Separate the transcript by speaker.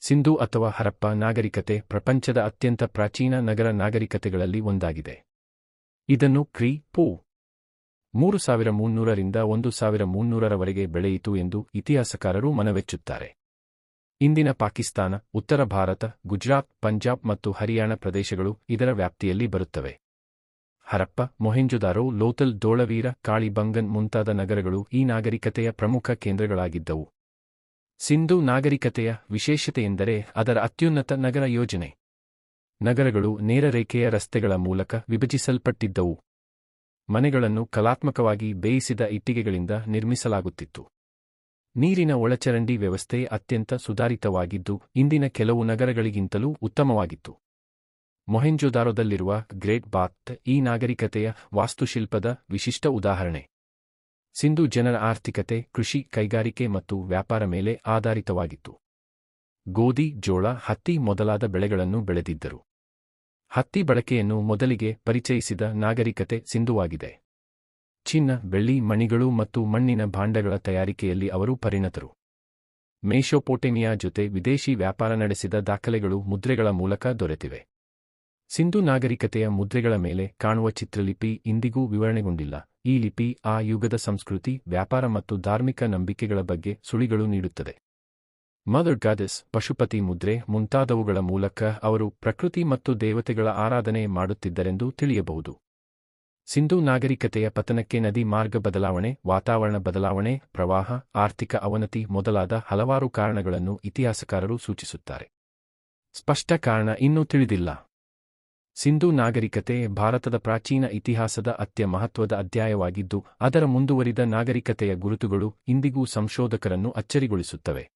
Speaker 1: ಸಿಂಧೂ ಅಥವಾ ಹರಪ್ಪ ನಾಗರಿಕತೆ ಪ್ರಪಂಚದ ಅತ್ಯಂತ ಪ್ರಾಚೀನ ನಗರ ನಾಗರಿಕತೆಗಳಲ್ಲಿ ಒಂದಾಗಿದೆ. ಇದನ್ನು ಕ್ರಿ. ಪೂ. 3300 ರಿಂದ 1300 ರವರೆಗೆ ಬೆಳೆಯಿತು ಎಂದು ಇತಿಹಾಸಕಾರರು ಮನವೆಚ್ಚುತ್ತಾರೆ. ಇಂದಿನ ಪಾಕಿಸ್ತಾನ, ಉತ್ತರ ಭಾರತ, ಗುಜರಾತ್, ಪಂಜಾಬ್ ಮತ್ತು ಹರಿಯಾಣ ಪ್ರದೇಶಗಳು ಇದರ ವ್ಯಾಪ್ತಿಯಲ್ಲಿ ಬರುತ್ತವೆ. ಹರಪ್ಪ, ಮೊಹೆಂಜೊದಾರೋ, ಲೋಥಲ್, ಧೋಳವೀರ, ಕಾಳಿಬಂಗನ್ ಮುಂತಾದ ನಗರಗಳು ಈ ನಾಗರಿಕತೆಯ ಪ್ರಮುಖ ಕೇಂದ್ರಗಳಾಗಿದ್ದವು. ಸಿಂಧೂ ನಾಗರಿಕತೆಯ ವಿಶೇಷತೆಯೆಂದರೆ ಅದರ ಅತ್ಯುನ್ನತ ನಗರ ಯೋಜನೆ. ನಗರಗಳು ನೇರರೇಖೆಯ ರಸ್ತೆಗಳ ಮೂಲಕ ವಿಭಜಿಸಲ್ಪಟ್ಟಿದ್ದವು. ಮನೆಗಳನ್ನು ಕಲಾತ್ಮಕವಾಗಿ ಬೇಯಿಸಿದ ಇಟ್ಟಿಗೆಗಳಿಂದ ನಿರ್ಮಿಸಲಾಗುತ್ತಿತ್ತು. ನೀರಿನ ಒಳಚರಂಡಿ ವ್ಯವಸ್ಥೆ ಅತ್ಯಂತ ಸುಧಾರಿತವಾಗಿದ್ದು ಇಂದಿನ ಕೆಲವು ನಗರಗಳಿಗಿಂತಲೂ ಉತ್ತಮವಾಗಿತ್ತು. ಮೊಹೆಂಜೊದಾರೊದಲ್ಲಿರುವ ಗ್ರೇಟ್ ಬಾತ್ ಈ ನಾಗರಿಕತೆಯ ವಾಸ್ತುಶಿಲ್ಪದ ವಿಶಿಷ್ಟ ಉದಾಹರಣೆ. ಸಿಂಧೂ ಜನರ ಆರ್ಥಿಕತೆ ಕೃಷಿ, ಕೈಗಾರಿಕೆ ಮತ್ತು ವ್ಯಾಪಾರ ಮೇಲೆ ಆಧಾರಿತವಾಗಿತ್ತು. ಗೋಧಿ, ಜೋಳ, ಹತ್ತಿ ಮೊದಲಾದ ಬೆಳೆಗಳನ್ನು ಬೆಳೆದಿದ್ದರು. ಹತ್ತಿ ಬಳಕೆಯನ್ನು ಮೊದಲಿಗೆ ಪರಿಚಯಿಸಿದ ನಾಗರಿಕತೆ ಸಿಂಧುವಾಗಿದೆ. ಚಿನ್ನ, ಬೆಳ್ಳಿ, ಮಣಿಗಳು ಮತ್ತು ಮಣ್ಣಿನ ಭಾಂಡಗಳ ತಯಾರಿಕೆಯಲ್ಲಿ ಅವರು ಪರಿಣತರು. ಮೆಸೊಪೊಟೇಮಿಯಾ ಜೊತೆ ವಿದೇಶಿ ವ್ಯಾಪಾರ ನಡೆಸಿದ ದಾಖಲೆಗಳು ಮುದ್ರೆಗಳ ಮೂಲಕ ದೊರೆತಿವೆ. ಸಿಂಧೂ ನಾಗರಿಕತೆಯ ಮುದ್ರೆಗಳ ಮೇಲೆ ಕಾಣುವ ಚಿತ್ರಲಿಪಿ ಇಂದಿಗೂ ವಿವರಣೆಗೊಂಡಿಲ್ಲ. ಈ ಲಿಪಿ ಆ ಯುಗದ ಸಂಸ್ಕೃತಿ, ವ್ಯಾಪಾರ ಮತ್ತು ಧಾರ್ಮಿಕ ನಂಬಿಕೆಗಳ ಬಗ್ಗೆ ಸುಳಿಗಳು ನೀಡುತ್ತದೆ. ಮದರ್ ಗಾಡೆಸ್, ಪಶುಪತಿ ಮುದ್ರೆ ಮುಂತಾದವುಗಳ ಮೂಲಕ ಅವರು ಪ್ರಕೃತಿ ಮತ್ತು ದೇವತೆಗಳ ಆರಾಧನೆ ಮಾಡುತ್ತಿದ್ದರೆಂದು ತಿಳಿಯಬಹುದು. ಸಿಂಧೂ ನಾಗರಿಕತೆಯ ಪತನಕ್ಕೆ ನದಿ ಮಾರ್ಗ ಬದಲಾವಣೆ, ವಾತಾವರಣ ಬದಲಾವಣೆ, ಪ್ರವಾಹ, ಆರ್ಥಿಕ ಅವನತಿ ಮೊದಲಾದ ಹಲವಾರು ಕಾರಣಗಳನ್ನು ಇತಿಹಾಸಕಾರರು ಸೂಚಿಸುತ್ತಾರೆ. ಸ್ಪಷ್ಟ ಕಾರಣ ಇನ್ನೂ ತಿಳಿದಿಲ್ಲ. ಸಿಂಧೂ ನಾಗರಿಕತೆ ಭಾರತದ ಪ್ರಾಚೀನ ಇತಿಹಾಸದ ಮಹತ್ವದ ಅಧ್ಯಾಯವಾಗಿದ್ದು ಅದರ ಮುಂದುವರಿದ ನಾಗರಿಕತೆಯ ಗುರುತುಗಳು ಇಂದಿಗೂ ಸಂಶೋಧಕರನ್ನು ಅಚ್ಚರಿಗೊಳಿಸುತ್ತವೆ.